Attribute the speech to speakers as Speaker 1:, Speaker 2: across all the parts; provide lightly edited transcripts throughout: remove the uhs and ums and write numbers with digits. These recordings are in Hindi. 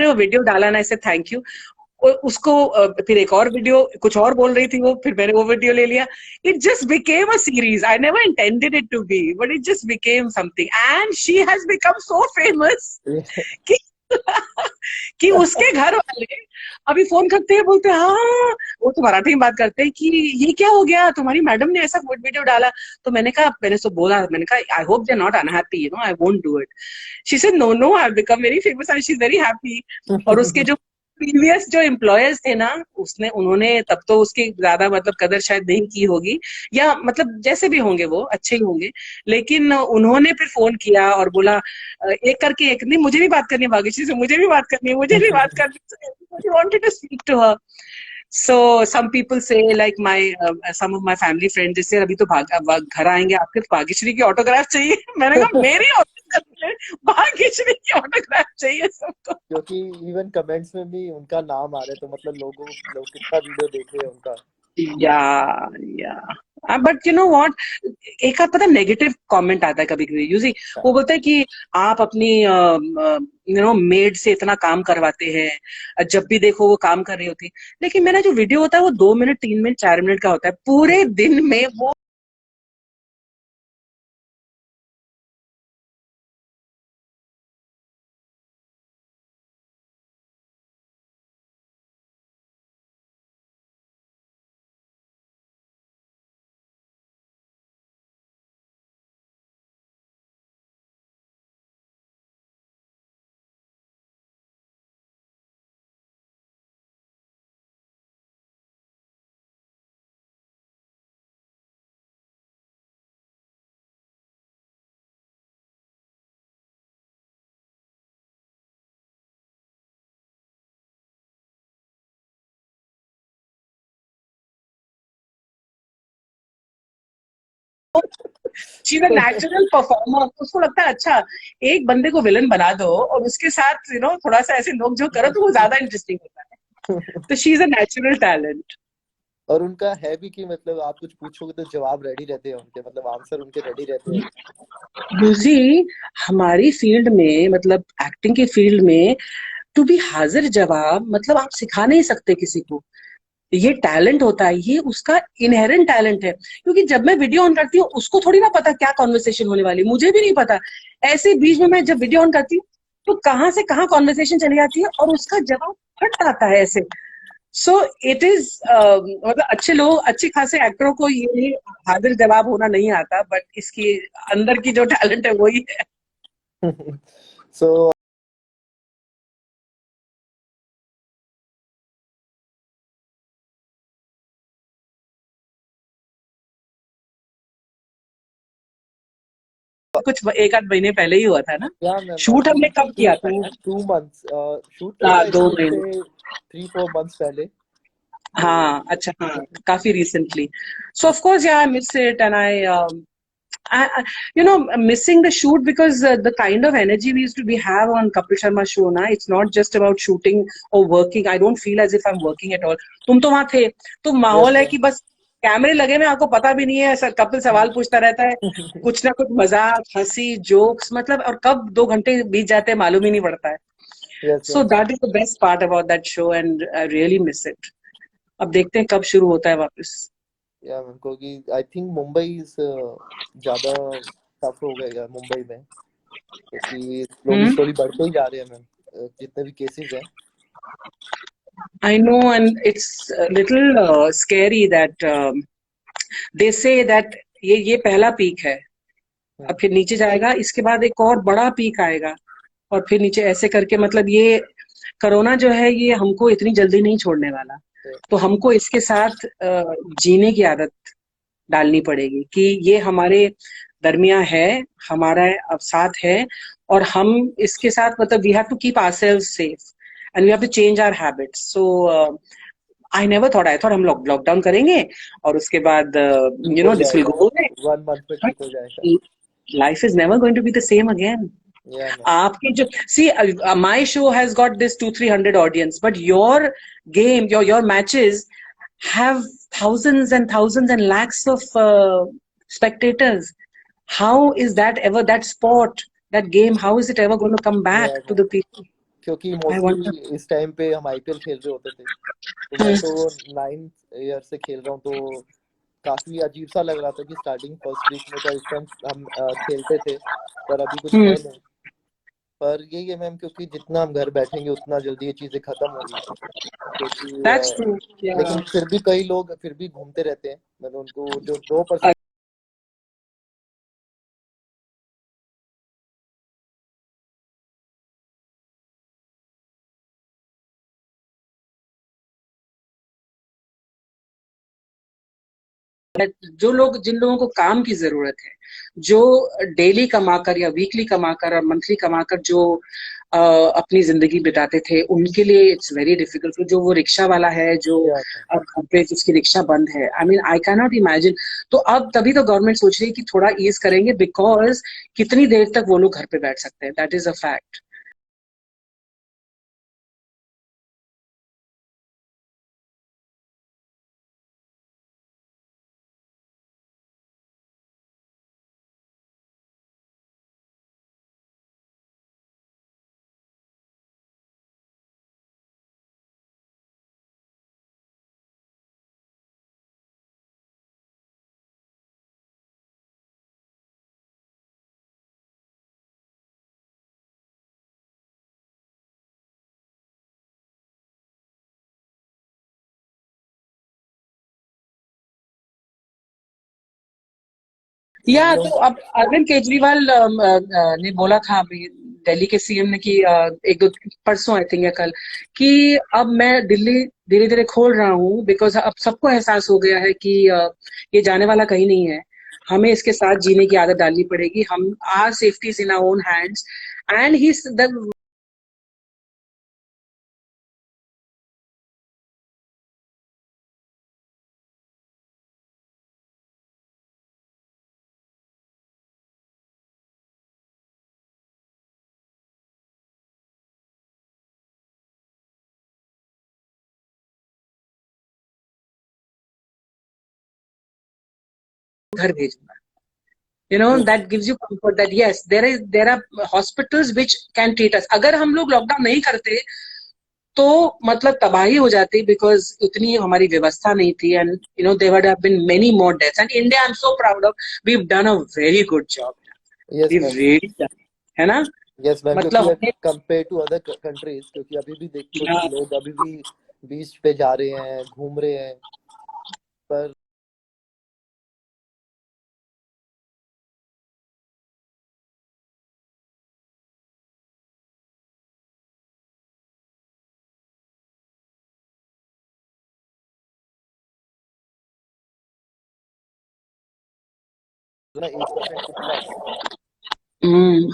Speaker 1: वो वीडियो डाला ना, ऐसे थैंक यू, उसको फिर एक और वीडियो कुछ और बोल रही थी वो, फिर मैंने वो वीडियो ले लिया. It just became a series. I never intended it to be, but it just became something, and she has become so famous कि कि उसके घर वाले अभी फोन करते हैं, बोलते हैं हाँ, वो तो मराठी में बात करते हैं कि ये क्या हो गया, तुम्हारी मैडम ने ऐसा वीडियो डाला. तो मैंने कहा, मैंने तो बोला, मैंने कहा I hope they are not unhappy, you know, I won't do it. She said no no, I have become very famous and she is very happy. और उसके जो प्रीवियस जो एम्प्लॉयर्स थे ना, उन्होंने तब तो उसकी ज्यादा मतलब कदर शायद नहीं की होगी, या मतलब जैसे भी होंगे वो अच्छे ही होंगे, लेकिन उन्होंने फिर फोन किया और बोला एक करके एक, नहीं मुझे भी बात करनी है भाग्यश्री से, मुझे भी बात करनी है, मुझे भी बात करनी है. Everybody wanted to speak to her. So some people say like some of my family friends, जैसे अभी तो घर आएंगे आपके, तो भाग्यश्री की ऑटोग्राफ चाहिए. मैंने कहा मेरी ऑटोग्राफ, भाग्यश्री की ऑटोग्राफ चाहिए सबको.
Speaker 2: क्योंकि इवन कमेंट्स में भी उनका नाम आ रहा है, तो मतलब लोग कितना वीडियो देख रहे हैं उनका.
Speaker 1: या बट यू नो व्हाट, एक आध पता नेगेटिव कमेंट आता है कभी कभी. यूजी वो बोलता है कि आप अपनी यू नो मेड से इतना काम करवाते हैं, जब भी देखो वो काम कर रही होती है. लेकिन मेरा जो वीडियो होता है वो 2 मिनट 3 मिनट 4 मिनट का होता है. पूरे दिन में वो she is a natural performer. उसको लगता है अच्छा एक बंदे को विलन बना दो और उसके साथ यू नो थोड़ा सा ऐसे लोग जो करो तो वो ज्यादा इंटरेस्टिंग होता है. तो she is a natural talent.
Speaker 2: और उनका है भी कि मतलब आप कुछ पूछोगे तो जवाब रेडी रहते हैं उनके, मतलब आंसर उनके रेडी रहते हैं.
Speaker 1: यूजी हमारी फील्ड में, मतलब एक्टिंग की फील्ड में, टू बी हाजिर जवाब मतलब आप सिखा नहीं सकते किसी को. ये टैलेंट होता है, ये उसका इनहेरेंट टैलेंट है. क्योंकि जब मैं वीडियो ऑन करती हूँ उसको थोड़ी ना पता क्या कॉन्वर्सेशन होने वाली, मुझे भी नहीं पता. ऐसे बीच में मैं जब वीडियो ऑन करती हूँ तो कहाँ से कहाँ कॉन्वर्सेशन चली जाती है और उसका जवाब फट आता है ऐसे. सो इट इज मतलब अच्छे लोग, अच्छे खासे एक्टरों को ये हाजिर जवाब होना नहीं आता, बट इसकी अंदर की जो टैलेंट है वही है.
Speaker 2: So
Speaker 1: कुछ एक आध महीने पहले ही हुआ था ना
Speaker 2: yeah, मैम,
Speaker 1: शूट, हमने कब किया था?
Speaker 2: 2 months शूट किया था,
Speaker 1: 2 महीने.
Speaker 2: 3-4 months पहले.
Speaker 1: हाँ अच्छा, हाँ काफी रिसेंटली. सो ऑफ कोर्स या I miss it and I, you know, missing the shoot because the kind of energy we used to have on Kapil Sharma show, na, it's not just about shooting or working. I don't feel as if I'm working at all. तुम तो वहां थे, तो माहौल है कि बस कैमरे लगे में आपको पता भी नहीं है, सर कपिल सवाल पूछता रहता है, कुछ ना कुछ मजाक हंसी जोक्स, मतलब और कब 2 घंटे बीत जाते हैं मालूम ही नहीं पड़ता है. So that is the best part about that show and I really miss it. अब देखते हैं कब शुरू होता है वापस.
Speaker 2: या मैम, क्योंकि आई थिंक मुंबई ज्यादा टफ हो गएगा मुंबई में, क्योंकि स्लोली बढ़ते ही जा रहे हैं मैम जितने भी केसेस हैं.
Speaker 1: I know, and it's a little scary that they say that ये पहला पीक है, अब फिर नीचे जाएगा, इसके बाद एक और बड़ा पीक आएगा और फिर नीचे, ऐसे करके मतलब ये कोरोना जो है ये हमको इतनी जल्दी नहीं छोड़ने वाला. तो हमको इसके साथ जीने की आदत डालनी पड़ेगी कि ये हमारे दरमिया है, हमारा अब साथ है, और हम इसके साथ मतलब we have to keep ourselves safe and we have to change our habits. So I never thought, I thought हम लॉकडाउन करेंगे और उसके बाद you know this will go away.
Speaker 2: 1 month में ठीक हो जाएगा.
Speaker 1: Life is never going to be the same again. आपकी जो see my show has got this 200-300 audience, but your game, your matches have thousands and thousands and lakhs of spectators. How is that ever, that sport, that game, how is it ever going to come back to the people?
Speaker 2: क्योंकि
Speaker 1: I want to.
Speaker 2: मोस्टली इस टाइम पे हम आईपीएल खेल रहे होते थे, तो मैं तो 9th ईयर से खेल रहा हूँ, तो काफी अजीब सा लग रहा था कि स्टार्टिंग फर्स्ट वीक में तो इस टाइम हम खेलते थे, पर अभी कुछ
Speaker 1: Hmm.
Speaker 2: है नहीं। पर यही है मैम, क्योंकि जितना हम घर बैठेंगे उतना जल्दी ये चीजें खत्म होगी, क्योंकि
Speaker 1: That's true.
Speaker 2: लेकिन
Speaker 1: Yeah.
Speaker 2: फिर भी कई लोग फिर भी घूमते रहते हैं, मतलब उनको जो 2%।
Speaker 1: जिन लोगों को काम की जरूरत है, जो डेली कमाकर या वीकली कमाकर और मंथली कमाकर जो अपनी जिंदगी बिताते थे, उनके लिए इट्स वेरी डिफिकल्ट। जो वो रिक्शा वाला है, जो
Speaker 2: या
Speaker 1: अब घर पे जिसकी रिक्शा बंद है, I mean I can not imagine. तो अब तभी तो गवर्नमेंट सोच रही है कि थोड़ा ईज करेंगे, बिकॉज कितनी देर तक वो लोग घर पे बैठ सकते हैं, दैट इज अ फैक्ट।
Speaker 2: हम
Speaker 1: या तो
Speaker 2: लोग
Speaker 1: अब अरविंद केजरीवाल ने बोला था अभी, दिल्ली के सीएम ने, कि एक दो परसों आई थिंक या कल, कि अब मैं दिल्ली धीरे धीरे खोल रहा हूँ, बिकॉज अब सबको एहसास हो गया है कि ये जाने वाला कहीं नहीं है, हमें इसके साथ जीने की आदत डालनी पड़ेगी, हम are safety is in our own hands. And he the घर भेजना, you know,
Speaker 2: yes,
Speaker 1: that gives you comfort that yes, there are hospitals which can treat us। अगर हम लोग लॉकडाउन नहीं करते तो मतलब तबाही हो जाती, बिकॉज उतनी हमारी व्यवस्था नहीं थी, and you know there would have been many more deaths. And India, I am so proud of, we have done a very good job,
Speaker 2: yes
Speaker 1: we
Speaker 2: ma'am,
Speaker 1: really done, है ना?
Speaker 2: यस मैम, क्योंकि
Speaker 1: मतलब हमने,
Speaker 2: कंपेयर टू अदर कंट्रीज, क्योंकि अभी भी देख कुछ लोग अभी भी बीच पे जा रहे हैं, घूम रहे हैं, पर ना 8% कितना है।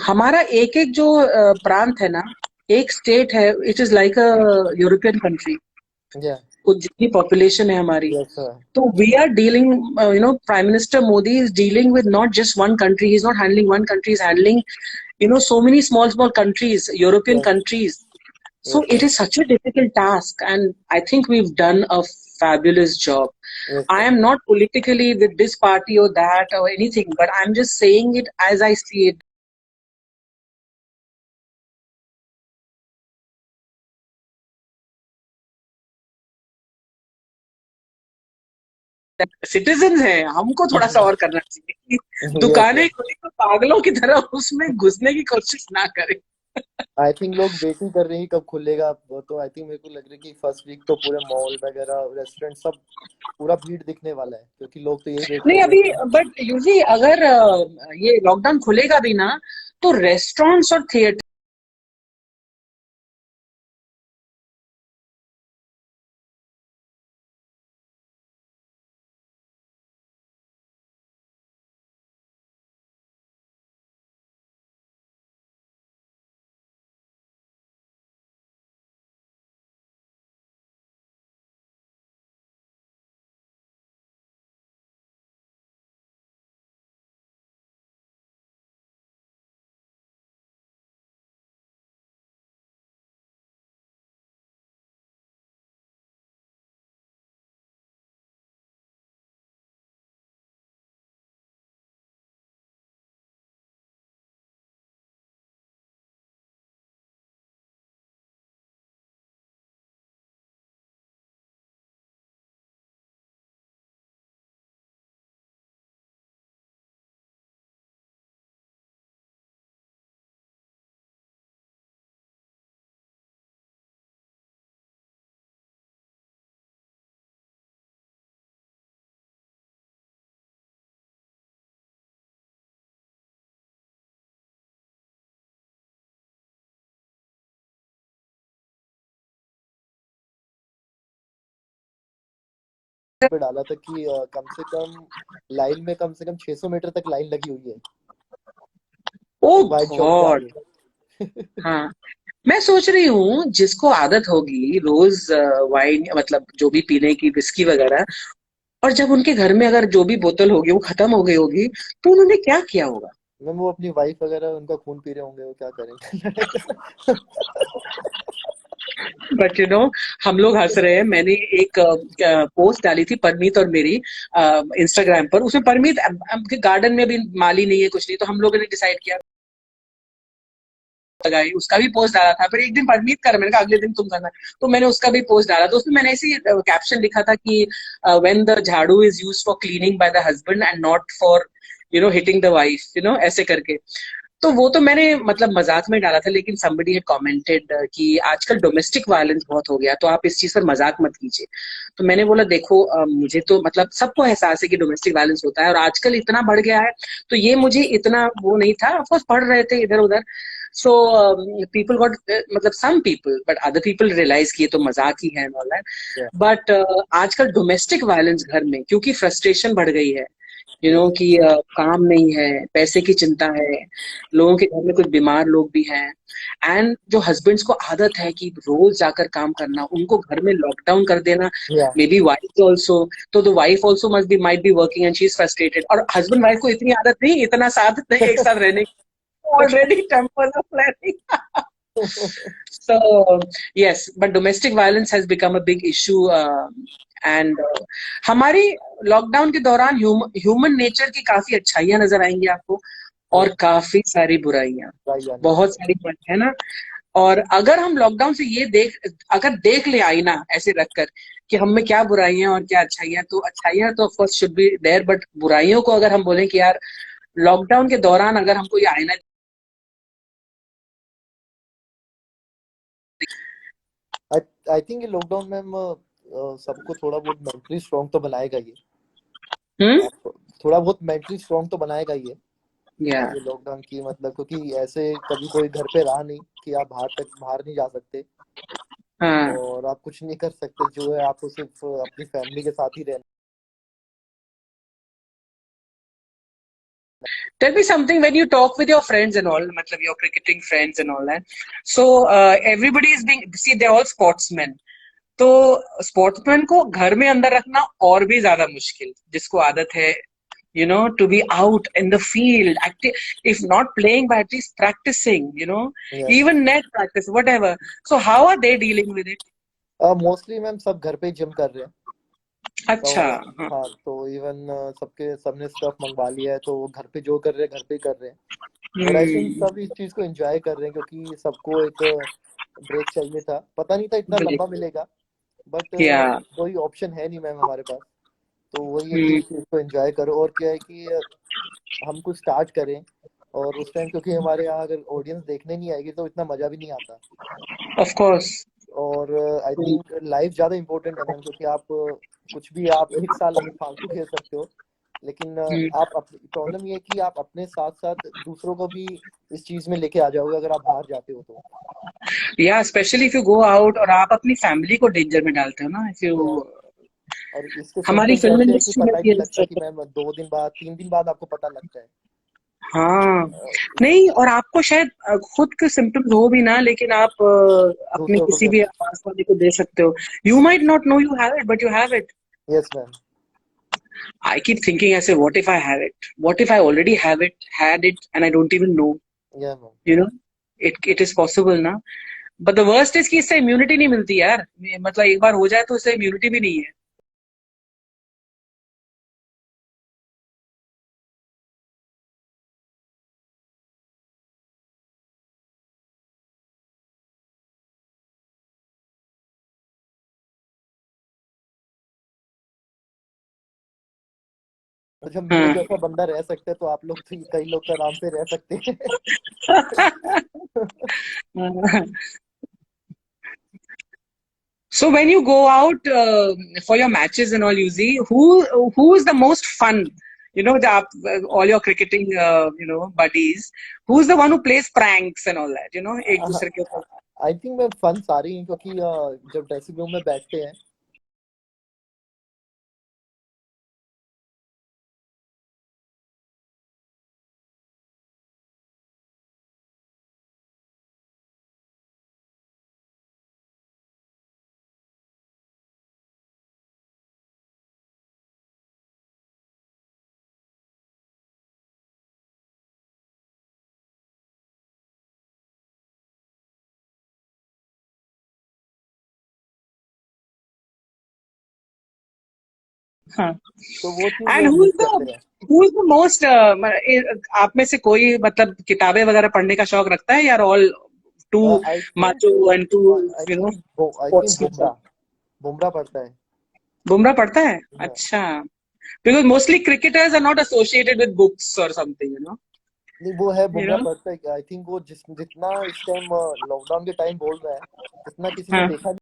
Speaker 1: हमारा एक एक जो प्रांत है ना, एक स्टेट है, it is like a European country,
Speaker 2: या
Speaker 1: जितनी पॉपुलेशन है हमारी।
Speaker 2: Yes sir,
Speaker 1: So we are dealing, Prime Minister Modi is dealing with not just one country. He's not handling one country. He's handling, so many small countries, European
Speaker 2: yes
Speaker 1: countries. So
Speaker 2: yes
Speaker 1: it
Speaker 2: ma'am,
Speaker 1: is such a difficult task. And I think we've done a fabulous job.
Speaker 2: Yes
Speaker 1: I
Speaker 2: ma'am,
Speaker 1: am not politically with this party or that or anything, but I'm just saying it as I see it. Citizen है, हमको थोड़ा सा और करना चाहिए।
Speaker 2: यस
Speaker 1: दुकानें
Speaker 2: मैम।
Speaker 1: खुली तो पागलों की तरह उसमें घुसने की कोशिश ना करें।
Speaker 2: आई थिंक लोग वेटिंग कर रहे हैं कब खुलेगा वो, तो आई थिंक मेरे को लग रहा है कि फर्स्ट वीक तो पूरे मॉल वगैरह रेस्टोरेंट सब पूरा भीड़ दिखने वाला है, क्योंकि लोग तो यही वेट कर
Speaker 1: नहीं
Speaker 2: रहे
Speaker 1: अभी,
Speaker 2: हैं
Speaker 1: बट यूजी अगर ये लॉकडाउन खुलेगा भी ना, तो रेस्टोरेंट्स और थिएटर
Speaker 2: पे डाला था कि कम से कम लाइन में कम से कम 600 मीटर तक लाइन लगी हुई है
Speaker 1: ओ
Speaker 2: वाइन शॉप के
Speaker 1: गॉड।
Speaker 2: आगे।
Speaker 1: हाँ, मैं सोच रही हूँ जिसको आदत होगी रोज वाइन मतलब जो भी पीने की विस्की वगैरह, और जब उनके घर में अगर जो भी बोतल होगी वो खत्म हो गई होगी, तो उन्होंने क्या किया होगा।
Speaker 2: मैम वो अपनी वाइफ वगैरह उनका खून पी रहे होंगे, वो क्या करेंगे।
Speaker 1: बट यू नो, हम लोग हंस रहे हैं। मैंने एक पोस्ट डाली थी परमीत और मेरी इंस्टाग्राम पर। उसमें परमीत गार्डन में भी माली नहीं है कुछ नहीं, तो हम लोगों ने डिसाइड किया लगाई, उसका भी पोस्ट डाला था। फिर एक दिन परमीत कर, मैंने कहा अगले दिन तुम करना, तो मैंने उसका भी पोस्ट डाला। तो उसमें मैंने ऐसी कैप्शन लिखा था कि व्हेन द झाड़ू is used for cleaning by the husband and not for hitting the wife, ऐसे करके। तो वो तो मैंने मतलब मजाक में डाला था, लेकिन somebody had commented कि आजकल डोमेस्टिक वायलेंस बहुत हो गया, तो आप इस चीज पर मजाक मत कीजिए। तो मैंने बोला देखो, मुझे तो मतलब सबको एहसास है कि डोमेस्टिक वायलेंस होता है और आजकल इतना बढ़ गया है, तो ये मुझे इतना वो नहीं था। ऑफकोर्स पढ़ रहे थे इधर उधर, सो पीपल गॉट मतलब some people, but other people realize किए तो मजाक ही है ऑल दैट।
Speaker 2: Yeah.
Speaker 1: बट आजकल डोमेस्टिक वायलेंस घर में, क्योंकि फ्रस्ट्रेशन बढ़ गई है, कि काम नहीं है, पैसे की चिंता है, लोगों के घर में कुछ बीमार लोग भी हैं, एंड जो हस्बैंड्स को आदत है कि रोज जाकर काम करना, उनको घर में लॉकडाउन कर देना,
Speaker 2: Yeah.
Speaker 1: Maybe wife also, तो the wife also must be might be working and she is frustrated, और हस्बैंड वाइफ को इतनी आदत नहीं, इतना साथ नहीं एक साथ रहने की, already tempers are flaring. So yes, but domestic violence has become a big issue, and हमारी लॉकडाउन के दौरान ह्यूमन नेचर की काफी अच्छाइयां नजर आएंगी आपको, और
Speaker 2: Yeah.
Speaker 1: काफी सारी बुराइयां,
Speaker 2: Right, yeah,
Speaker 1: बहुत सारी बुराई है ना। और अगर हम लॉकडाउन से अगर देख ले आईना ऐसे रखकर कि हम में क्या बुराइयां और क्या अच्छाइयां, तो अच्छाइयां तो of course should be there, but बुराइयों को अगर हम बोलें कि यार लॉकडाउन के दौरान अगर हमको ये आईना।
Speaker 2: आई आई थिंक ये लॉकडाउन में सबको थोड़ा बहुत मेंटली स्ट्रांग तो बनाएगा ये।
Speaker 1: हम्म।
Speaker 2: आपको थोड़ा बहुत मेंटली स्ट्रांग तो बनाएगा
Speaker 1: या
Speaker 2: ये लॉकडाउन की, मतलब क्योंकि ऐसे कभी कोई घर पे रहा नहीं कि आप बाहर नहीं जा सकते
Speaker 1: हाँ।
Speaker 2: और आप कुछ नहीं कर सकते, जो है आपको सिर्फ अपनी फैमिली के साथ ही रहना।
Speaker 1: Tell me something, when you talk with your friends and all, matlab your cricketing friends and all that. So everybody is being, see, they're all sportsmen. तो स्पोर्ट्समैन को घर में अंदर रखना और भी ज्यादा मुश्किल, जिसको आदत है to be out in the field, active, if not playing, but at least practicing,
Speaker 2: yes.
Speaker 1: even net practice, whatever. So how are they dealing with it?
Speaker 2: Mostly ma'am सब घर पे जिम कर रहे हैं। तो
Speaker 1: अच्छा। हाँ।
Speaker 2: हाँ, तो इवन सबने स्टफ मंगवा लिया है, तो वो घर पे जो कर रहे हैं घर पे ही कर रहे हैं। और आई थिंक
Speaker 1: हम्म।
Speaker 2: सब इस चीज को एंजॉय कर रहे हैं, क्योंकि सबको एक ब्रेक चाहिए था, पता नहीं था इतना लंबा मिलेगा, बट
Speaker 1: या।
Speaker 2: कोई ऑप्शन है नहीं मैम हमारे पास। तो वही है कि
Speaker 1: हम्म।
Speaker 2: इस चीज को एंजॉय करो। और क्या है कि हम कुछ स्टार्ट करें और उस टाइम, क्योंकि हमारे यहाँ अगर ऑडियंस देखने नहीं आएगी तो इतना मजा भी नहीं आता।
Speaker 1: Of course.
Speaker 2: और आई थिंक लाइफ ज्यादा इम्पोर्टेंट है मैम, क्योंकि आप कुछ भी आप एक साल फालतू खेल सकते हो, लेकिन आप प्रॉब्लम ये है कि आप अपने साथ साथ दूसरों को भी इस चीज में लेके आ जाओगे अगर आप बाहर जाते हो तो।
Speaker 1: या specially if you go out और आप अपनी फैमिली को डेंजर में डालते हो ना, इफ यू।
Speaker 2: या, और इसके
Speaker 1: हमारी
Speaker 2: सिम्टम्स
Speaker 1: फिल्म
Speaker 2: ऐसे हैं कि
Speaker 1: इंडस्ट्री में
Speaker 2: पता ही
Speaker 1: भी
Speaker 2: नहीं
Speaker 1: है इस
Speaker 2: लगता कि
Speaker 1: तरह।
Speaker 2: मैम 2 दिन बाद 3 दिन बाद आपको पता लगता है।
Speaker 1: हाँ।
Speaker 2: इस
Speaker 1: नहीं, और आपको शायद खुद के सिम्टम्स हो भी ना, लेकिन आप अपने
Speaker 2: दूसरों को
Speaker 1: किसी
Speaker 2: क्या।
Speaker 1: भी आस वाले को दे सकते हो। You might not know you have it, but you have it.
Speaker 2: Yes ma'am.
Speaker 1: I keep thinking ऐसे, what if I have it, what if I already have it, had it and I don't even know,
Speaker 2: yeah ma'am.
Speaker 1: You know it is possible ना। बट द वर्स्ट इज कि इससे इम्यूनिटी नहीं मिलती यार, मतलब एक बार हो जाए तो इससे इम्यूनिटी भी नहीं है।
Speaker 2: तो जब मेरे
Speaker 1: हाँ।
Speaker 2: जैसा बंदा रह सकता है तो आप लोग तो कई लोग तो आराम से रह सकते हैं।
Speaker 1: So when you go out for your matches and all, Yuzi, who is the most fun? All your cricketing, buddies. Who's the one who plays pranks and all that? एक दूसरे के ऊपर।
Speaker 2: आई थिंक मैं फन सारे हैं, क्योंकि जब ड्रेसिंग रूम में बैठते हैं
Speaker 1: हाँ.
Speaker 2: तो वो चीज
Speaker 1: एंड
Speaker 2: मिस करते हैं।
Speaker 1: हु इज द मोस्ट, आप में से कोई मतलब किताबें वगैरह पढ़ने का शौक रखता है, या all to
Speaker 2: I think
Speaker 1: macho and to
Speaker 2: I
Speaker 1: you know
Speaker 2: think I think
Speaker 1: sports people?
Speaker 2: Bumrah Bumrah पढ़ता है।
Speaker 1: बुमराह पढ़ता है?
Speaker 2: हाँ।
Speaker 1: अच्छा. Because mostly cricketers are not associated with books और समथिंग,
Speaker 2: नहीं वो है,
Speaker 1: यू
Speaker 2: बुमराह
Speaker 1: नो
Speaker 2: पढ़ता है। आई थिंक वो जितना इस टाइम लॉकडाउन के टाइम बोल रहा है, इतना किसी ने
Speaker 1: हाँ.
Speaker 2: देखा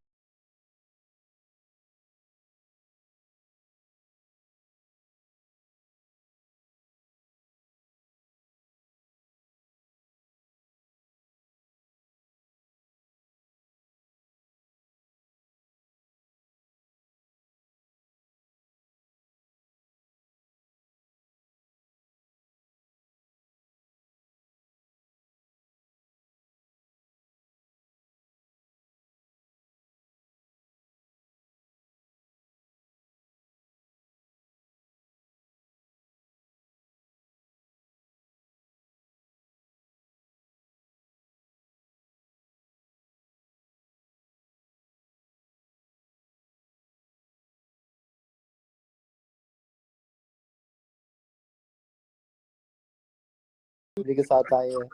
Speaker 2: फैमिली के साथ आए हैं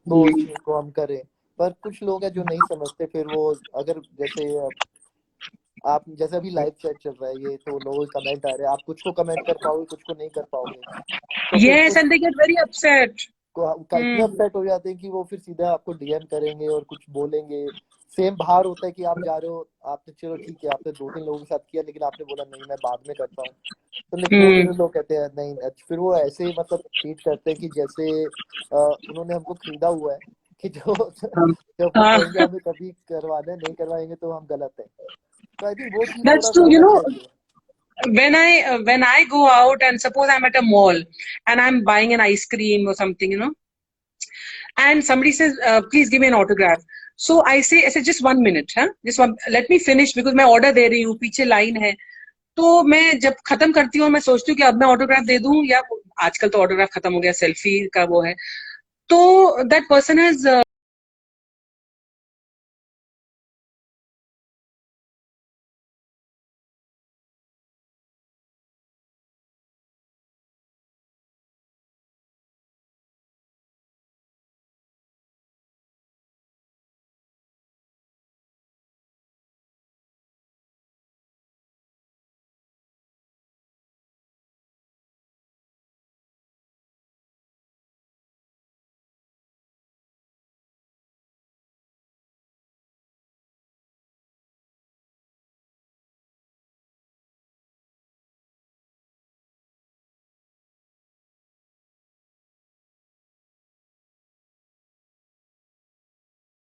Speaker 2: तो उस चीज को हम करें। पर कुछ लोग हैं जो नहीं समझते, फिर वो अगर जैसे आप जैसे अभी लाइव चैट चल रहा है ये, तो लोगों के कमेंट आ रहे हैं, आप कुछ को कमेंट कर पाओगे, कुछ को नहीं कर पाओगे। तो फिर
Speaker 1: यस,
Speaker 2: कुछ
Speaker 1: and they get very upset.
Speaker 2: को इतने अपसेट हो जाते हैं कि वो फिर सीधा आपको डीएम करेंगे और कुछ बोलेंगे। सेम बाहर होता है कि आप जा रहे हो, आपने चलो ठीक है आपने 2-3 लोगों के साथ किया, लेकिन आपने बोला नहीं मैं बाद में करता हूँ, तो लेकिन वो फिर लोग कहते हैं नहीं फिर वो ऐसे मतलब ट्रीट करते हैं कि जैसे उन्होंने हमको खरीदा हुआ है कि जो जब वो कहेंगे हमें कभी करवाना है, नहीं करवाएंगे तो हम गलत है। तो आई थिंक वो चीज
Speaker 1: That's
Speaker 2: थोड़ा सा
Speaker 1: true.
Speaker 2: होना चाहिए।
Speaker 1: When I go out and suppose I'm at a mall and I'm buying an ice cream or something, and somebody says, "Please give me an autograph." So I say, just 1 minute, huh? Just one. Let me finish because मैं order दे रही हूँ, पीछे line है. तो मैं जब खत्म करती हूँ, मैं सोचती हूँ कि अब मैं ऑटोग्राफ दे दूं, या आजकल तो ऑटोग्राफ खत्म हो गया, सेल्फी का वो है. तो दैट पर्सन हैज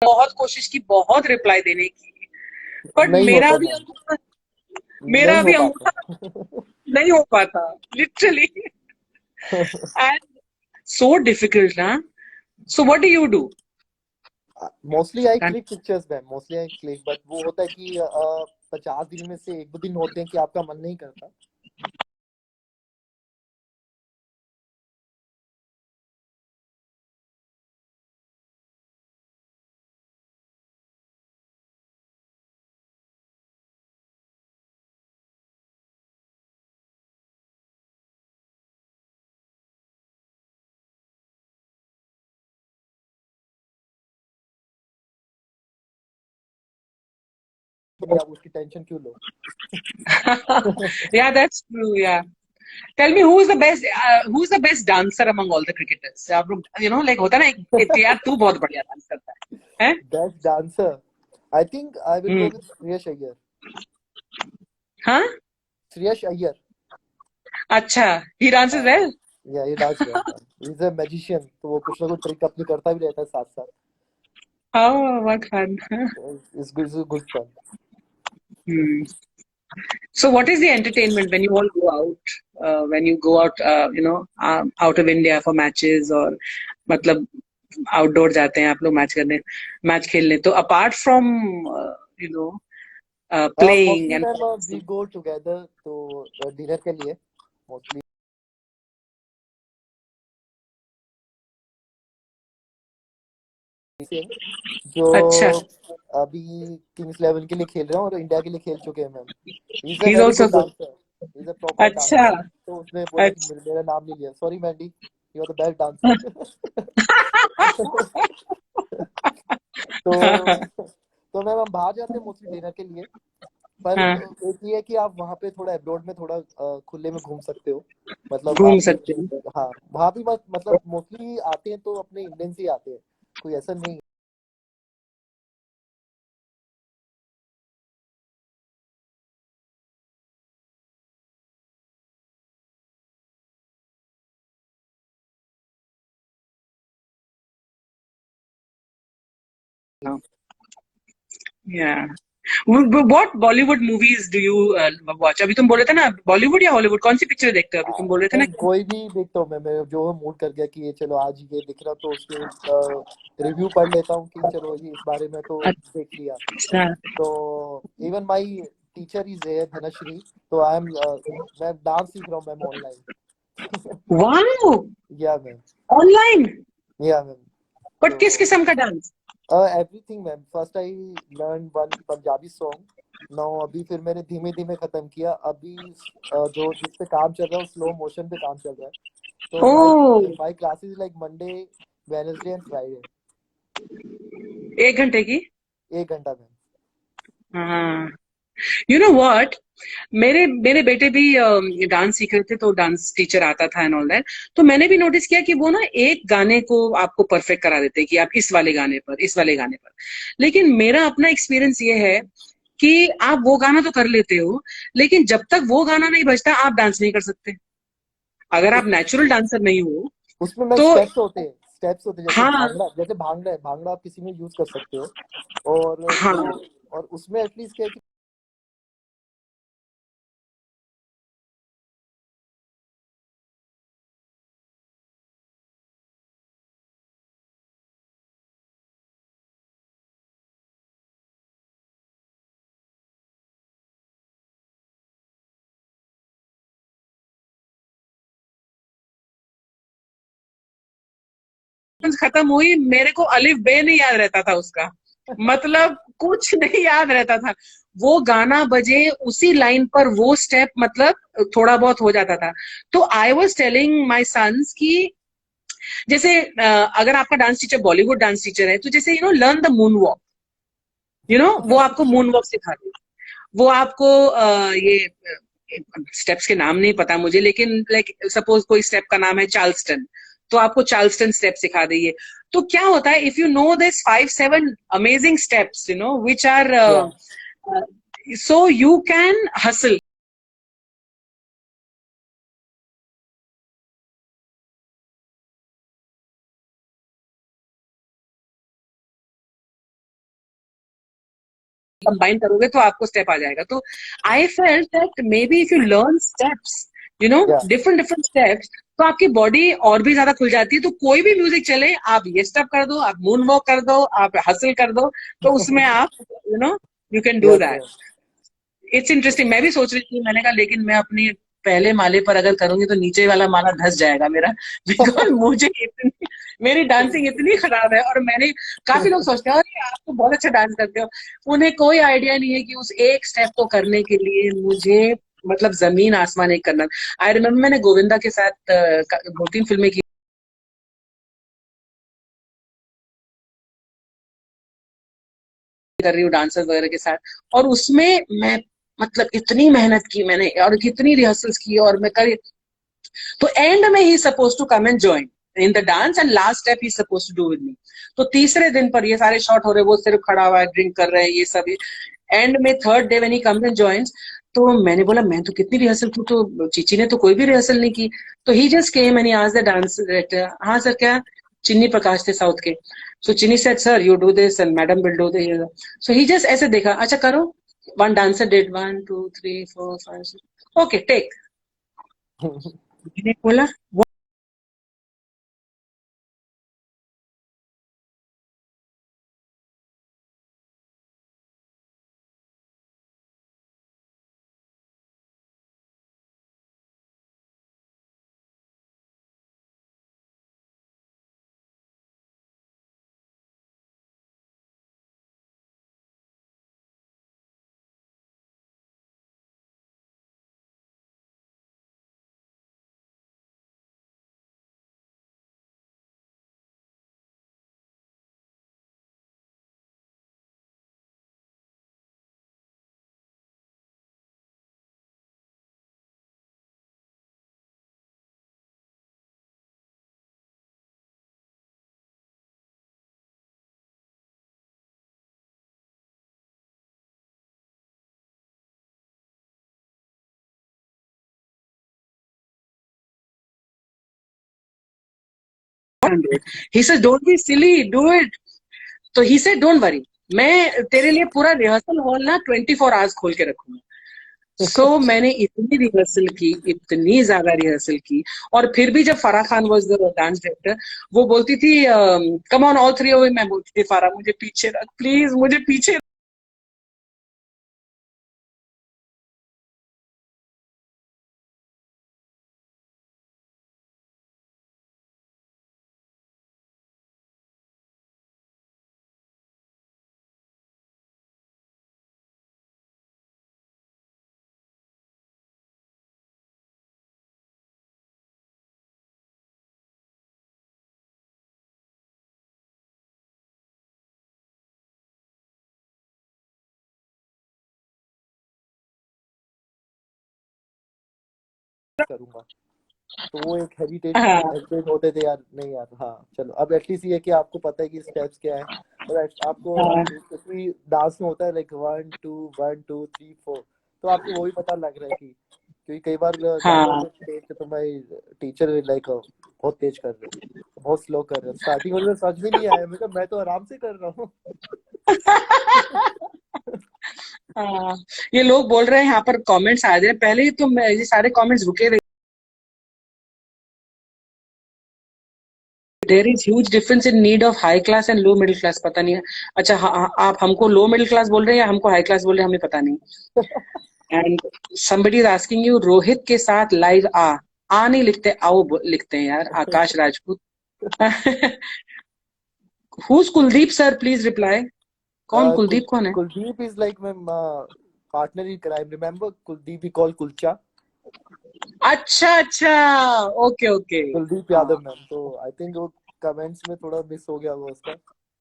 Speaker 1: बहुत कोशिश की, बहुत रिप्लाई देने की, बट
Speaker 2: नहीं होता मैम,
Speaker 1: मेरा
Speaker 2: नहीं हो
Speaker 1: भी
Speaker 2: पाता।
Speaker 1: अंगूठा नहीं हो पाता, लिटरली. एंड सो डिफिकल्ट ना. So what do you do?
Speaker 2: Mostly I click pictures ma'am, mostly I click, but वो होता है कि 50 दिन में से 1-2 दिन होते हैं कि आपका मन नहीं करता। नहीं, आप उसकी टेंशन क्यों लो।
Speaker 1: Yeah, that's true. Yeah. Tell me, who's the best dancer among all the cricketers? आप लोग, like होता है ना, यार तू बहुत बढ़िया डांस करता है. हैं?
Speaker 2: Best dancer, I think I will go
Speaker 1: hmm.
Speaker 2: With Shreyas Iyer.
Speaker 1: हाँ.
Speaker 2: श्रेयस अय्यर,
Speaker 1: अच्छा. He dances well.
Speaker 2: या ये dance well, he is a magician, तो वो कुछ ना कुछ ट्रिक अपनी करता भी रहता है साथ साथ।
Speaker 1: Oh, what fun.
Speaker 2: Is good fun.
Speaker 1: Hmm. So, what is the entertainment when you all go out? When you go out, out of India for matches, or मतलब आउटडोर जाते हैं आप लोग मैच करने, मैच खेलने, तो apart from you know playing
Speaker 2: mostly
Speaker 1: and
Speaker 2: ma'am we go together तो डिनर के लिए मोस्टली से, जो
Speaker 1: अच्छा.
Speaker 2: अभी किंग्स 11 के लिए खेल रहे हैं और इंडिया के लिए खेल चुके हैं ma'am. He is a
Speaker 1: he is
Speaker 2: very
Speaker 1: also
Speaker 2: good
Speaker 1: good.
Speaker 2: Dancer. Is a proper
Speaker 1: अच्छा।
Speaker 2: डांसर, तो उसने बोला कि
Speaker 1: अच्छा।
Speaker 2: मेरा नाम नहीं लिया, sorry Mandy, you are the best dancer. तो तो मैम हम बाहर जाते हैं मोस्टली डिनर के लिए, पर
Speaker 1: हाँ,
Speaker 2: एक ये है कि आप वहाँ पे थोड़ा अब्रॉड में थोड़ा खुले में घूम सकते हो, मतलब
Speaker 1: घूम
Speaker 2: आप,
Speaker 1: सकते हैं।
Speaker 2: हाँ वहाँ भी मतलब मोस्टली आते हैं तो अपने इंडियंस ही आते हैं, कोई ऐसा नहीं।
Speaker 1: या what Bollywood movies do you watch? अभी तुम बोल रहे थे ना बॉलीवुड या हॉलीवुड, कौन सी पिक्चर देखते हो? अभी तुम बोल रहे थे
Speaker 2: मैं
Speaker 1: ना।
Speaker 2: कोई भी देखता हूँ, मैं जो मूड कर गया कि ये चलो आज ये दिख रहा तो उसके रिव्यू पढ़ लेता हूँ कि चलो ये इस बारे में तो देख लिया।
Speaker 1: अच्छा।
Speaker 2: तो इवन माई टीचर इज है धनश्री, तो आई एम, मैं डांस सीख रहा हूँ मैम ऑनलाइन।
Speaker 1: वाओ।
Speaker 2: या मैम,
Speaker 1: ऑनलाइन?
Speaker 2: या मैम।
Speaker 1: बट
Speaker 2: तो
Speaker 1: किस किस्म का dance?
Speaker 2: Everything ma'am, first I learn one Punjabi song, now अभी फिर मैंने धीमे धीमे खत्म किया, अभी जो जिस पे काम चल रहा है वो स्लो मोशन पे काम चल रहा है। तो my
Speaker 1: oh.
Speaker 2: My classes like Monday, Wednesday and Friday,
Speaker 1: 1 घंटे की?
Speaker 2: 1 घंटा मैम।
Speaker 1: हाँ। यू नो व्हाट, मेरे मेरे बेटे भी डांस सीख रहे थे, तो डांस टीचर आता था एंड ऑल दैट। तो मैंने भी नोटिस किया कि वो ना एक गाने को आपको परफेक्ट करा देते हैं कि आप इस वाले गाने पर, इस वाले गाने पर। लेकिन मेरा अपना एक्सपीरियंस ये है कि आप वो गाना तो कर लेते हो, लेकिन जब तक वो गाना नहीं बजता आप डांस नहीं कर सकते, अगर आप
Speaker 2: उस
Speaker 1: नेचुरल डांसर नहीं हो
Speaker 2: उसमें मैं
Speaker 1: तो।
Speaker 2: स्टेप्स होते हैं, जैसे
Speaker 1: हाँ।
Speaker 2: भांगड़ा, जैसे भांगड़ा है, भांगड़ा आप किसी में यूज कर सकते हो, और जो,
Speaker 1: हाँ।
Speaker 2: और उसमें एटलीस्ट क्या है कि
Speaker 1: खत्म हुई, मेरे को अलिफ बे नहीं याद रहता था उसका, मतलब कुछ नहीं याद रहता था। वो गाना बजे उसी लाइन पर वो स्टेप, मतलब थोड़ा बहुत हो जाता था। तो I was telling my sons कि जैसे अगर आपका dance teacher Bollywood dance teacher है, तो जैसे लर्न द मून वॉक, वो आपको मून वॉक सिखाते, वो आपको ये स्टेप्स के नाम नहीं पता मुझे, लेकिन लाइक सपोज कोई स्टेप का नाम है चार्ल्सटन, तो आपको चार्ल्सटन स्टेप सिखा देंगे। तो क्या होता है, if you know this 5-7 amazing steps which are,
Speaker 2: या
Speaker 1: so you can hustle, combine करोगे तो आपको स्टेप आ जाएगा। तो I felt that maybe if you learn steps,
Speaker 2: या
Speaker 1: डिफरेंट डिफरेंट स्टेप्स, तो आपकी बॉडी और भी ज्यादा खुल जाती है। तो कोई भी म्यूजिक चले, आप ये स्टेप कर दो, आप मून वॉक कर दो, आप हसल कर दो, तो उसमें आप you can do
Speaker 2: yes
Speaker 1: that.
Speaker 2: Ma'am.
Speaker 1: It's interesting. मैं भी सोच रही थी, मैंने कहा लेकिन मैं अपने पहले माले पर अगर करूंगी तो नीचे वाला माला धस जाएगा मेरा, बिकॉज मुझे इतनी, मेरी डांसिंग इतनी खराब है। और मैंने, काफी लोग सोचते हैं अरे आप तो बहुत अच्छा डांस करते हो, उन्हें कोई आइडिया नहीं है कि उस एक स्टेप को करने के लिए मुझे, मतलब जमीन आसमान एक करना। आई रिमेम्बर मैंने गोविंदा के साथ 2-3 फिल्में की कर रही हूँ डांसर्स वगैरह के साथ, और उसमें मैं, मतलब इतनी मेहनत की मैंने और कितनी रिहर्सल्स की, और मैं कर, तो एंड में he suppose to come and join in the dance, and last step he suppose to do with me. तो तीसरे दिन पर ये सारे शॉट हो रहे, वो सिर्फ खड़ा हुआ है, ड्रिंक कर रहे हैं, ये सब। एंड में third day when he comes and joins, तो मैंने बोला मैं तो कितनी रिहर्सल की, तो चीची ने तो कोई भी रिहर्सल नहीं की। तो he just came and he asked the dance director, हाँ सर क्या, चिन्नी प्रकाश थे साउथ के। So Chinni said sir you do this and madam will do this. So he just ऐसे देखा, अच्छा करो। One dancer did 1 2 3 4 5 okay take. मैंने बोला Farhan road. He says, don't be silly, do it. तो ही सेड डोंट वरी, मैं तेरे लिए पूरा रिहर्सल हॉल ना 24 आवर्स खोल के रखूंगा. सो मैंने इतनी रिहर्सल की, इतनी ज्यादा रिहर्सल की. और फिर भी जब Farah Khan was the dance director, वो बोलती थी come on all three of, मैं बोलती थी फारा मुझे पीछे रख प्लीज, मुझे पीछे.
Speaker 2: करूंगा. तो वो एक हेजिटेट
Speaker 1: हाँ
Speaker 2: हेजिटेट होते थे यार. नहीं यार, हाँ चलो, अब एटलीस्ट ये है कि आपको पता है कि स्टेप्स क्या है. और आपको
Speaker 1: हाँ
Speaker 2: भी डांस में होता है लाइक 1 2 1 2 3 4, तो आपको वो भी पता लग रहा है कि, क्योंकि कई बार जाते
Speaker 1: हाँ.
Speaker 2: हैं स्टेज पे तो भाई टीचर लाइक बहुत तेज कर रहे हैं, बहुत स्लो कर रहे हैं. स्टार्टिंग में समझ में नहीं आया, मैं तो आराम से कर रहा हूँ.
Speaker 1: हाँ, ये लोग बोल रहे हैं यहाँ पर कमेंट्स आ रहे हैं. पहले ही तो ये सारे कमेंट्स रुके रहे. There is huge difference in need of high class and low middle class. पता नहीं है. अच्छा आप हमको लो मिडिल क्लास बोल रहे हैं या हमको हाई क्लास बोल रहे हैं, हमें पता नहीं. And somebody is asking you, Rohit के साथ लाइव आ नहीं लिखते, आओ लिखते हैं यार. Akash Rajput. Who's Kuldeep sir, please reply. कौन कुलदीप, कौन है?
Speaker 2: Kuldeep is like my partner in crime. Remember Kuldeep we call Kulcha?
Speaker 1: अच्छा अच्छा, ओके ओके.
Speaker 2: कुलदीप
Speaker 1: हाँ
Speaker 2: यादव मैम. तो आई थिंक वो कमेंट्स में थोड़ा मिस हो गया वो उसका.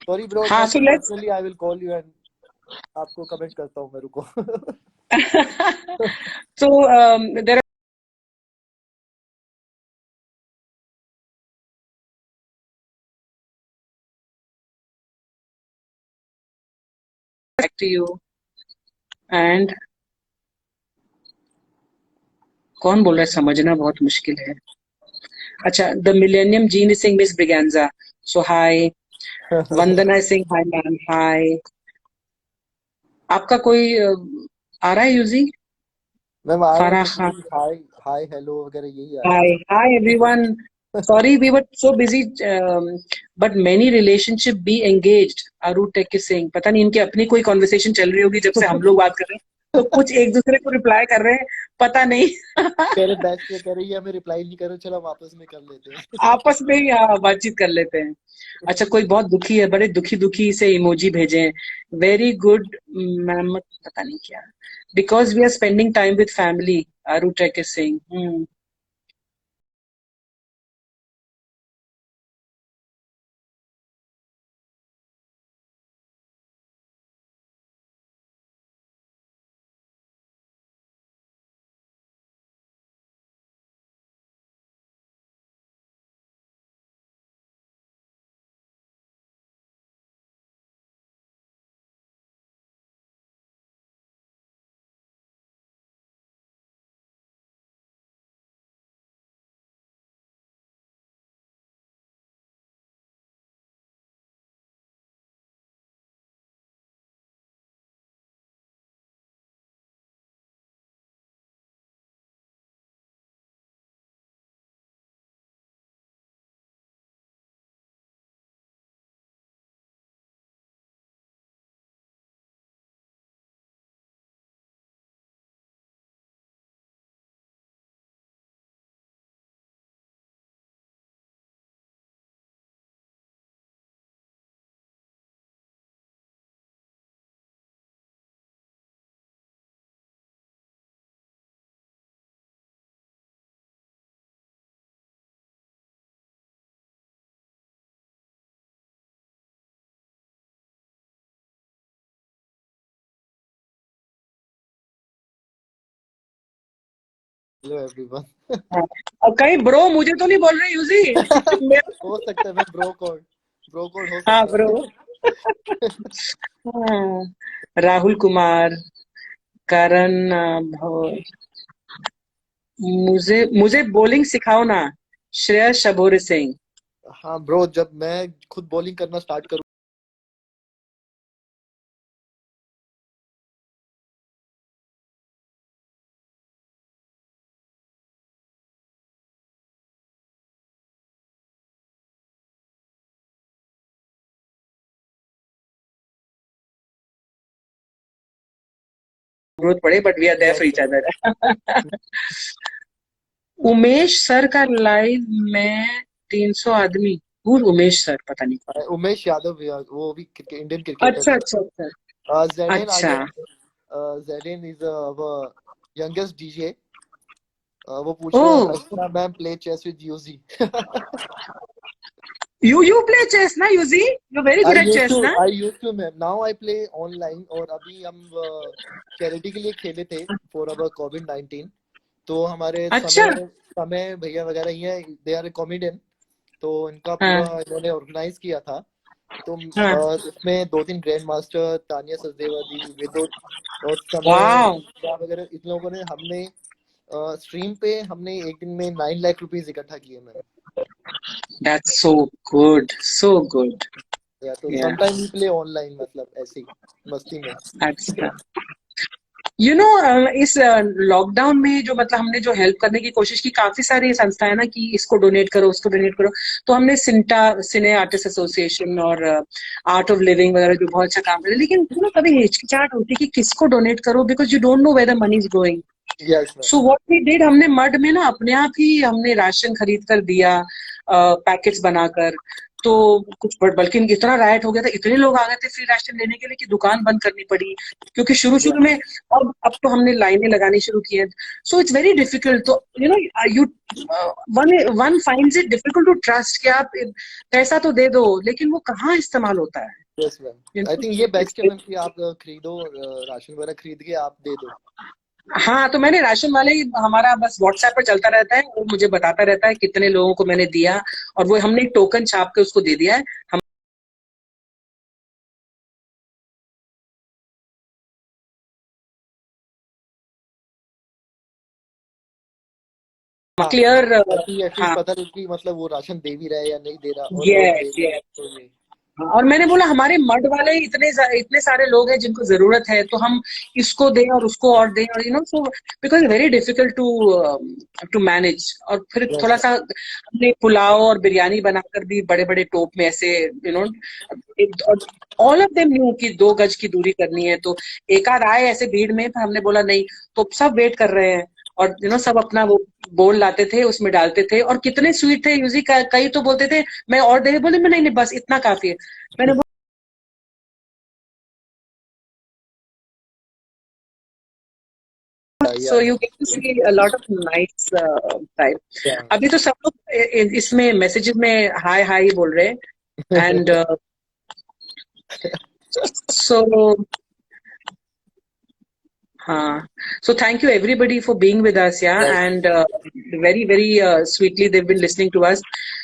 Speaker 2: सॉरी ब्रो,
Speaker 1: हाँ.
Speaker 2: Next
Speaker 1: so let's.
Speaker 2: Personally I will call you and आपको कमेंट करता हूँ मैं, रुको.
Speaker 1: So there are back to you. And कौन बोल रहा है, समझना बहुत मुश्किल है. अच्छा, द मिलेनियम जीन Singh miss Braganza. So hi. Vandana Singh, hi ma'am, hi. आपका कोई आ रहा है यूजी?
Speaker 2: मैम आ रहे हैं
Speaker 1: फराह
Speaker 2: कुछ
Speaker 1: खान.
Speaker 2: भी, हाय हाय हेलो वगैरह यही आ
Speaker 1: Hi, hi everyone.
Speaker 2: रहा
Speaker 1: Sorry, we were so busy, but many relationship be engaged. Aru Tech is saying, पता नहीं इनकी अपनी कोई conversation चल रही होगी जब से हम लोग बात कर रहे हैं. तो कुछ एक दूसरे को रिप्लाई कर रहे हैं, पता नहीं.
Speaker 2: कह रहे बैठ के, कह रही है हमें रिप्लाई नहीं कर रहे, चलो हम आपस में कर लेते हैं.
Speaker 1: आपस में ही बातचीत कर लेते हैं. अच्छा, कोई बहुत दुखी है, बड़े दुखी दुखी से इमोजी भेजे हैं. वेरी गुड मैम, पता नहीं क्या. Because we are spending time with family. Aru Tech is saying.
Speaker 2: Hello everyone.
Speaker 1: और कहीं ब्रो मुझे तो नहीं बोल रहे यूजी. मेरा.
Speaker 2: हो सकता है मैं ब्रो कोड हो
Speaker 1: हाँ
Speaker 2: सकता
Speaker 1: ब्रो.
Speaker 2: है.
Speaker 1: हाँ. राहुल कुमार, करण मुझे मुझे बॉलिंग सिखाओ ना. श्रेयस शबोरे सिंह.
Speaker 2: हाँ ब्रो, जब मैं खुद बॉलिंग करना स्टार्ट करूँ
Speaker 1: जरूरत पड़े, but we are there for each other. Umesh sir का लाइव में 300 आदमी। उमेश सर पता नहीं।
Speaker 2: उमेश यादव भैया, वो भी इंडियन क्रिकेटर
Speaker 1: अच्छा
Speaker 2: है।
Speaker 1: अच्छा अच्छा
Speaker 2: जेडेन आ
Speaker 1: अच्छा।
Speaker 2: गया। Jaden is youngest DJ. वो पूछ रहे हैं
Speaker 1: Oh,
Speaker 2: Archana ma'am play chess with यूजी।
Speaker 1: you play chess na, Yuzi? You're very good at chess na?
Speaker 2: I use to ma'am, now I play online. और अभी हम चैरिटी के लिए खेले थे फॉर अवर कोविड-19। तो हमारे
Speaker 1: अच्छा।
Speaker 2: समय समय भैया वगैरह ही है, दे आर ए कॉमेडियन। तो इनका पूरा
Speaker 1: हाँ
Speaker 2: इन्होंने ऑर्गेनाइज किया था। तो
Speaker 1: हाँ।
Speaker 2: इसमें 2-3 ग्रैंड मास्टर, तानिया सचदेवा जी, विदुत और समय
Speaker 1: वाओ,
Speaker 2: वगैरह, इन लोगों ने हमने स्ट्रीम पे हमने एक दिन में 9 लाख रुपीज इकट्ठा किए मैम।
Speaker 1: that's so good, so good.
Speaker 2: या तो
Speaker 1: Yeah,
Speaker 2: sometime we play online, मतलब ऐसे ही मस्ती में।
Speaker 1: that's इस लॉकडाउन में जो मतलब हमने जो हेल्प करने की कोशिश की, काफी सारी संस्थाएं है ना कि इसको डोनेट करो, उसको डोनेट करो। तो हमने सिने आर्टिस्ट एसोसिएशन और आर्ट ऑफ लिविंग वगैरह जो बहुत अच्छा काम करे, लेकिन कभी हिचकिचाहट होती है कि किसको डोनेट करो, because you don't know where the money is going.
Speaker 2: Yes ma'am.
Speaker 1: So what we did, हमने मड में ना अपने आप ही हमने राशन खरीद कर दिया, पैकेट्स बनाकर। तो कुछ बल्कि इतना राइट हो गया था, इतने लोग आ गए थे फ्री राशन लेने के लिए कि दुकान बंद करनी पड़ी, क्योंकि शुरू शुरू में। अब तो हमने लाइनें लगानी शुरू की हैं। So it's very difficult. तो you one one finds it difficult to trust कि आप पैसा तो दे दो, लेकिन वो कहाँ इस्तेमाल होता है।
Speaker 2: यस मैम, आई थिंक ये बेस्ट है मैम कि आप खरीदो, राशन वगैरह खरीद के आप दे दो।
Speaker 1: हाँ, तो मैंने राशन वाले ही, हमारा बस व्हाट्सएप पर चलता रहता है, वो मुझे बताता रहता है कितने लोगों को मैंने दिया, और वो हमने एक टोकन छाप के उसको दे दिया है। हम
Speaker 2: हाँ हाँ,
Speaker 1: क्लियर।
Speaker 2: ताकि एटलीस्ट
Speaker 1: हाँ,
Speaker 2: पता लगे कि मतलब वो राशन दे भी रहा है या नहीं दे रहा, और लोग दे
Speaker 1: यस
Speaker 2: रहे हैं
Speaker 1: यस।
Speaker 2: तो ये।
Speaker 1: और मैंने बोला हमारे मड वाले ही इतने सारे लोग हैं जिनको जरूरत है, तो हम इसको दें और उसको और दें, और so because very difficult to manage. और फिर
Speaker 2: यस
Speaker 1: थोड़ा
Speaker 2: मैम।
Speaker 1: सा हमने पुलाव और बिरयानी बनाकर भी बड़े बड़े टोप में ऐसे, ऑल ऑफ देम न्यू कि 2 गज की दूरी करनी है। तो एक आध आए ऐसे भीड़ में, पर हमने बोला नहीं। तो सब वेट कर रहे हैं, और सब अपना वो बोल लाते थे, उसमें डालते थे, और कितने स्वीट थे यूजी। कई तो बोलते थे मैं और दे, बोले मैं नहीं नहीं बस इतना काफी है। मैंने
Speaker 2: या
Speaker 1: so you get to see a lot of nice type.
Speaker 2: या
Speaker 1: अभी तो सब लोग इसमें मैसेजेस में हाय हाय बोल रहे हैं, एंड सो हाँ, so thank you everybody for being with us, yeah, and very very sweetly they've been listening to us.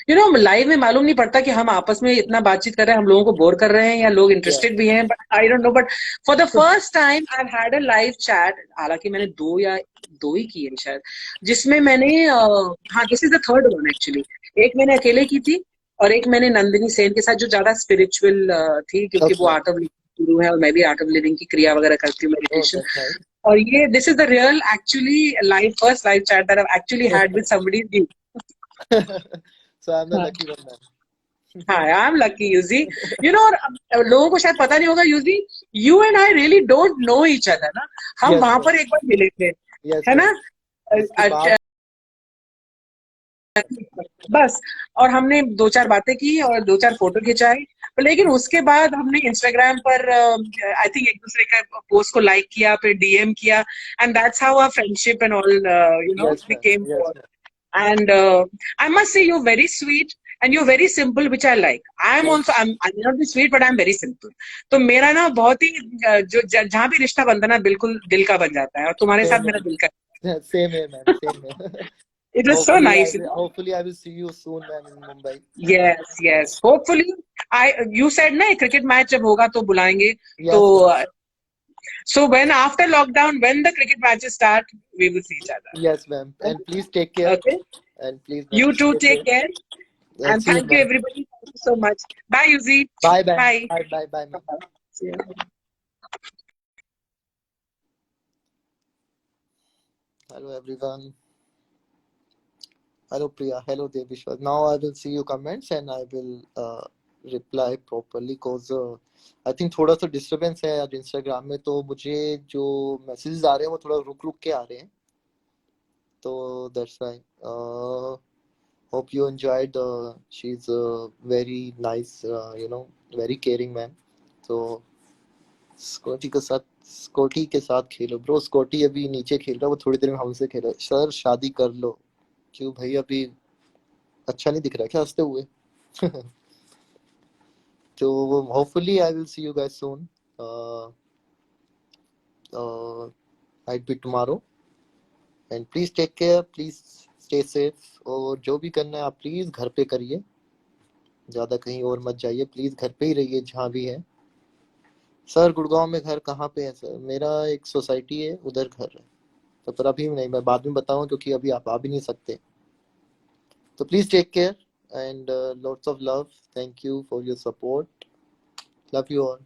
Speaker 1: Live में मालूम नहीं पड़ता कि हम आपस में इतना बातचीत कर रहे हैं, हम लोगों को बोर कर रहे हैं या लोग
Speaker 2: या
Speaker 1: इंटरेस्टेड भी हैं, but I don't know. But for the first time I had a live chat, हालांकि मैंने दो ही की है शायद, जिसमें मैंने हाँ, this is the third one actually. एक मैंने अकेले की थी, और एक मैंने नंदिनी सेन के साथ, जो ज्यादा स्पिरिचुअल थी, क्योंकि वो
Speaker 2: ओके।
Speaker 1: आर्ट ऑफ लिविंग गुरु है, और मैं भी आर्ट ऑफ लिविंग की क्रिया वगैरह करती हूँ,
Speaker 2: ओह
Speaker 1: मेडिटेशन।
Speaker 2: That's nice.
Speaker 1: और ये this is the real actually live first live chat that I actually had with somebody new.
Speaker 2: So I am the
Speaker 1: हाँ
Speaker 2: लकी वन मैम।
Speaker 1: हाँ, आई एम लकी यूजी। और लोगों को शायद पता नहीं होगा यूजी, you and I really don't know each other ना। हम
Speaker 2: यस
Speaker 1: वहां
Speaker 2: मैम।
Speaker 1: पर एक बार मिले थे,
Speaker 2: यस
Speaker 1: है
Speaker 2: मैम।
Speaker 1: ना।
Speaker 2: उसके बाद
Speaker 1: बस, और हमने 2-4 बातें की और 2-4 फोटो खिंचाए। लेकिन उसके बाद हमने इंस्टाग्राम पर आई थिंक एक दूसरे का पोस्ट को लाइक किया, फिर डीएम किया, and that's how our friendship and all
Speaker 2: yes ma'am.
Speaker 1: Became.
Speaker 2: Yes ma'am.
Speaker 1: And I must say you're very sweet and you're very simple, which I like. I may not be sweet, but I'm very simple. तो मेरा ना बहुत ही जो जहाँ भी रिश्ता बनता है ना, बिल्कुल दिल का बन जाता है, और तुम्हारे साथ
Speaker 2: सेम
Speaker 1: मेरा दिल का।
Speaker 2: है, सेम है मैम, सेम है।
Speaker 1: It was so nice.
Speaker 2: Hopefully I will see you soon ma'am in Mumbai.
Speaker 1: Yes, yes. Hopefully, you said ना क्रिकेट मैच जब होगा तो बुलाएंगे। तो
Speaker 2: Yes ma'am.
Speaker 1: so when after lockdown, when the cricket matches start, we will see each other.
Speaker 2: Yes ma'am. And please take care.
Speaker 1: Okay.
Speaker 2: And please ma'am
Speaker 1: You too
Speaker 2: stay
Speaker 1: take
Speaker 2: safe.
Speaker 1: care. And
Speaker 2: See you,
Speaker 1: thank you
Speaker 2: man.
Speaker 1: everybody. Thank you so much. Bye, Yuzi.
Speaker 2: Bye, bye,
Speaker 1: Bye.
Speaker 2: bye, bye, bye, man.
Speaker 1: See you.
Speaker 2: Hello, everyone. Hello, Priya. Hello, Devishwar. Now I will see your comments and I will reply properly cause I think थोड़ा सा डिस्टरबेंस है आज इंस्टाग्राम में, तो मुझे जो मैसेजेस आ रहे हैं वो थोड़ा रुक रुक के आ रहे हैं, तो that's why. Hope you enjoyed. She's a very nice, very caring man. तो स्कॉटी के साथ खेलो ब्रो. स्कॉटी अभी नीचे खेल रहा है, वो थोड़ी देर में हमसे खेला. सर शादी कर लो. क्यों भाई, अभी अच्छा नहीं दिख रहा क्या हंसते हुए? तो hopefully I will see you guys soon. I'd be tomorrow. And please take care, please stay safe. और जो भी करना है आप प्लीज घर पे करिए, ज्यादा कहीं और मत जाइए, प्लीज घर पे ही रहिए जहाँ भी है. सर गुड़गांव में घर कहाँ पे है सर? मेरा एक सोसाइटी है उधर घर है, तो पर अभी नहीं, मैं बाद में बताऊँ क्योंकि अभी आप आ भी नहीं सकते. तो please take care and lots of love. Thank you for your support. Love you all.